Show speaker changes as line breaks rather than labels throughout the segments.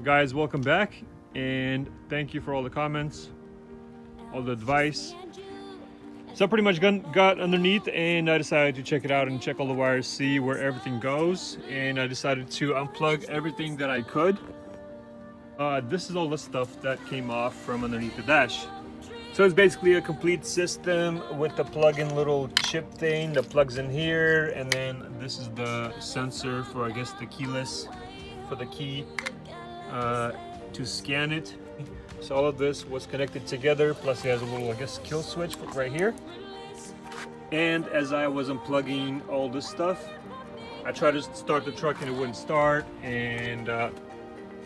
Guys, welcome back, and thank you for all the comments, all the advice. So I pretty much got underneath, and I decided to check it out and check all the wires, see where everything goes, and I decided to unplug everything that I could. This is all the stuff that came off from underneath the dash. So it's basically a complete system with the plug-in little chip thing that plugs in here, and then this is the sensor for, I guess, the keyless, for the key to scan it. So all of this was connected together, plus it has a little, I guess, kill switch right here. And as I was unplugging all this stuff, I tried to start the truck and it wouldn't start, and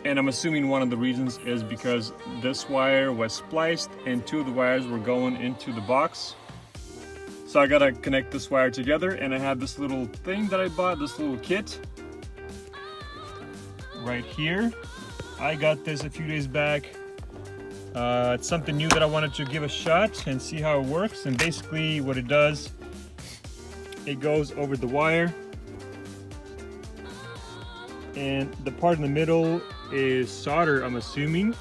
I'm assuming one of the reasons is because this wire was spliced and two of the wires were going into the box. So I gotta connect this wire together, and I have this little thing that I bought, this little kit right here. I got this a few days back. It's something new that I wanted to give a shot and see how it works. And basically what it does, it goes over the wire, and the part in the middle is solder, I'm assuming.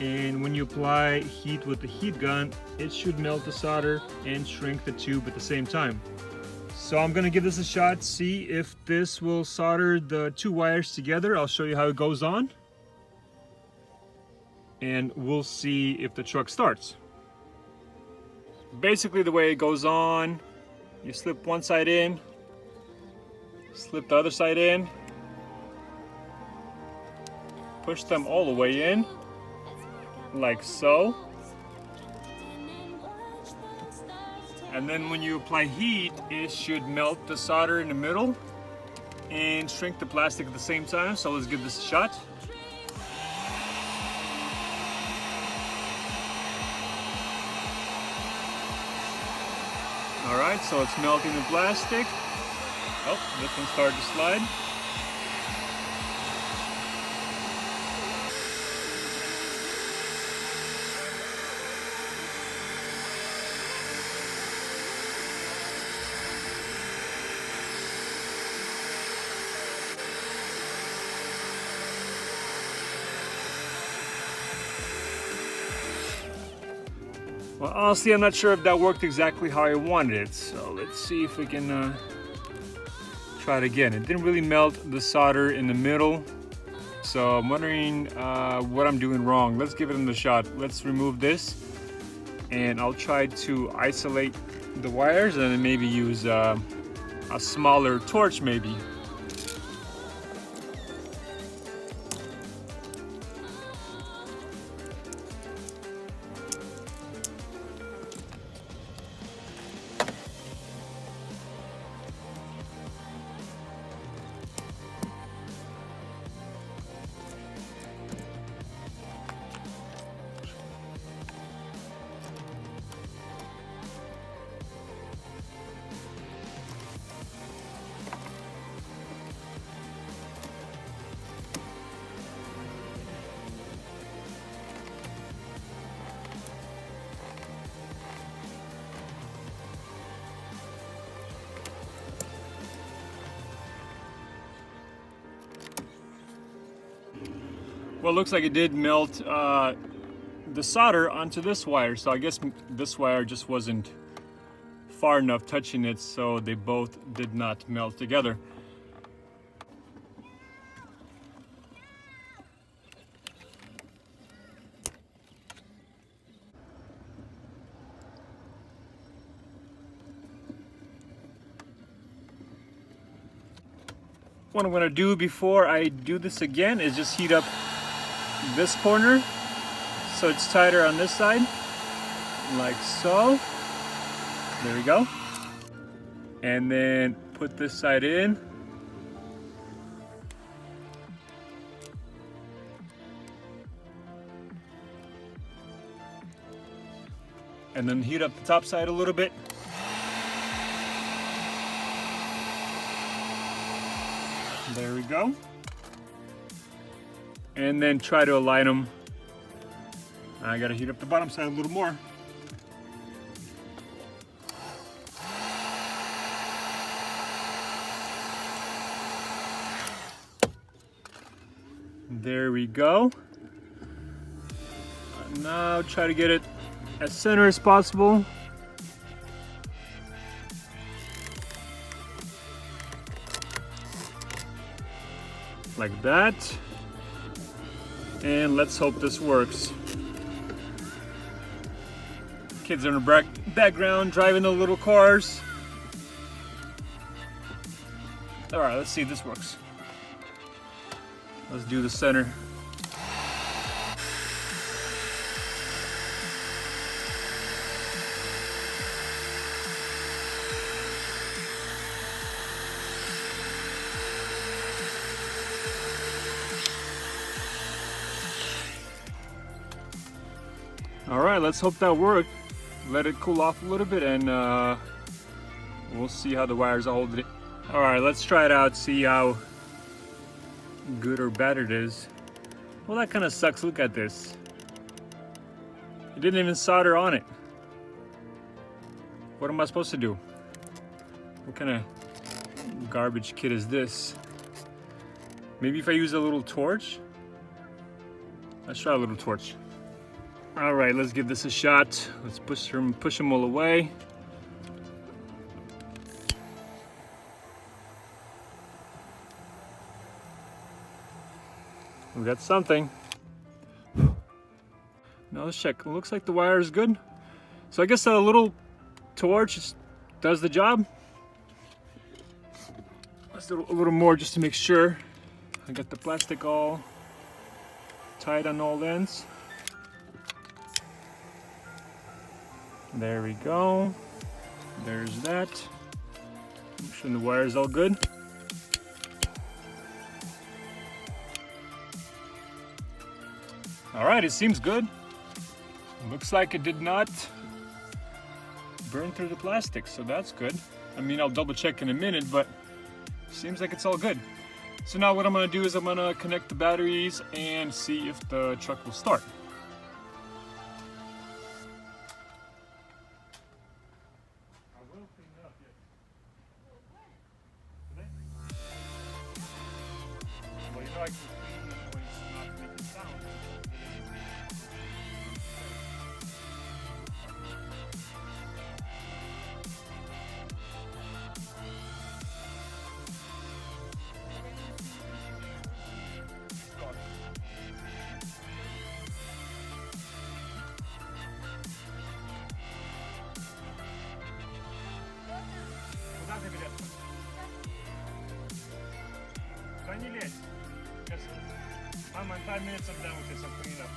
And when you apply heat with the heat gun, it should melt the solder and shrink the tube at the same time. So I'm gonna give this a shot, see if this will solder the two wires together. I'll show you how it goes on, and we'll see if the truck starts. Basically the way it goes on, you slip one side in, slip the other side in, push them all the way in, like so. And then when you apply heat, it should melt the solder in the middle and shrink the plastic at the same time. So let's give this a shot. All right, so it's melting the plastic. Oh, this one started to slide. Well, honestly, I'm not sure if that worked exactly how I wanted it. So let's see if we can try it again. It didn't really melt the solder in the middle. So I'm wondering what I'm doing wrong. Let's give it another shot. Let's remove this, and I'll try to isolate the wires and then maybe use a smaller torch maybe. Well, it looks like it did melt the solder onto this wire, so I guess this wire just wasn't far enough touching it, so they both did not melt together. What I'm going to do before I do this again is just heat up this corner so it's tighter on this side, like so. There we go. And then put this side in. And then heat up the top side a little bit. There we go. And then try to align them. I gotta heat up the bottom side a little more. There we go. Now try to get it as center as possible. Like that. And let's hope this works. Kids are in the background driving the little cars. All right, let's see if this works. Let's do the center. All right, let's hope that worked. Let it cool off a little bit and we'll see how the wires are holding it. All right, let's try it out, see how good or bad it is. Well, that kind of sucks. Look at this. It didn't even solder on it. What am I supposed to do? What kind of garbage kit is this? Maybe if I use a little torch? Let's try a little torch. All right, let's give this a shot. Let's push them all away. We got something. Now let's check. It looks like the wire is good. So I guess a little torch does the job. Let's do a little more just to make sure. I got the plastic all tied on all ends. There we go. There's that. Make sure the wire is all good. All right, it seems good. Looks like it did not burn through the plastic, so that's good. I mean, I'll double check in a minute, but seems like it's all good. So now what I'm gonna do is I'm gonna connect the batteries and see if the truck will start. Well, you know I can clean this when it's not making sound. Да не лезь. Сейчас, мама, 5 minutes I'm done with this, I'm cleaning up.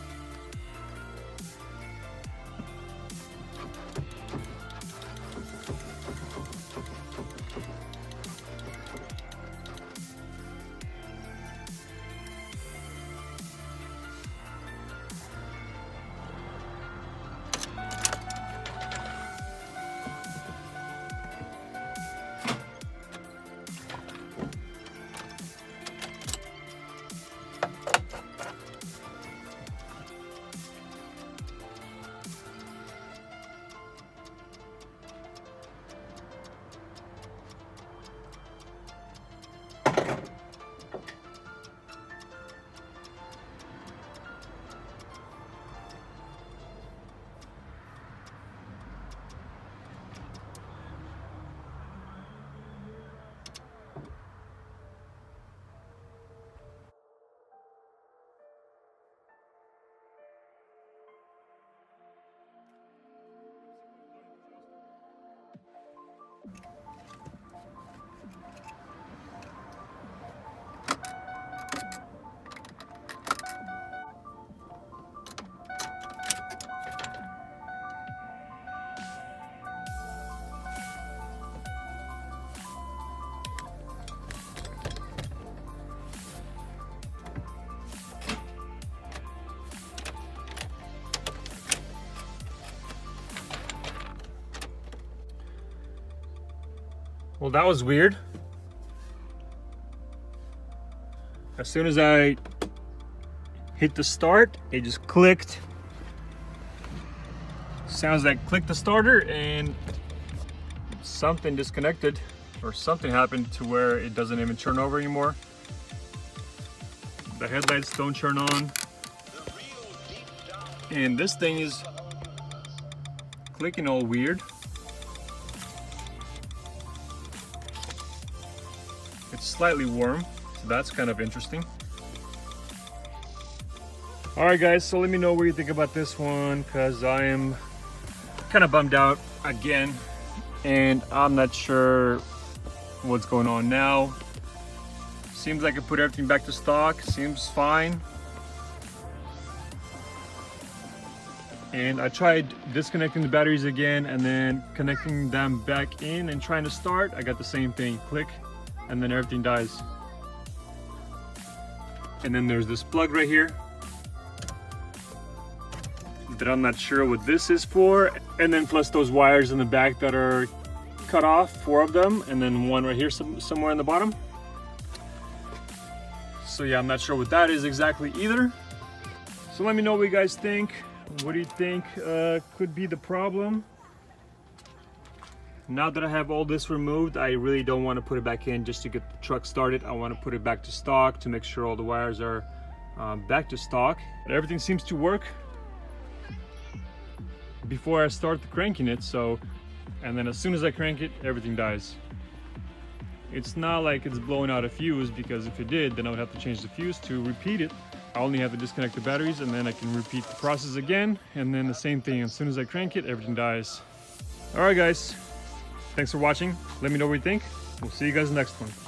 Well, that was weird. As soon as I hit the start, it just clicked. Sounds like click the starter and something disconnected or something happened to where it doesn't even turn over anymore. The headlights don't turn on. And this thing is clicking all weird. It's slightly warm, so that's kind of interesting. Alright guys, so let me know what you think about this one, because I am kind of bummed out again, and I'm not sure what's going on now. Seems like I put everything back to stock, seems fine. And I tried disconnecting the batteries again and then connecting them back in and trying to start. I got the same thing, click, and then everything dies. And then there's this plug right here that I'm not sure what this is for. And then plus those wires in the back that are cut off, 4 of them, and then one right here somewhere in the bottom. So yeah, I'm not sure what that is exactly either. So let me know what you guys think. What do you think could be the problem? Now that I have all this removed, I really don't want to put it back in just to get the truck started. I want to put it back to stock to make sure all the wires are back to stock. But everything seems to work before I start cranking it, so, and then as soon as I crank it, everything dies. It's not like it's blowing out a fuse, because if it did, then I would have to change the fuse to repeat it. I only have to disconnect the batteries, and then I can repeat the process again, and then the same thing. As soon as I crank it, everything dies. All right guys, thanks for watching. Let me know what you think. We'll see you guys next one.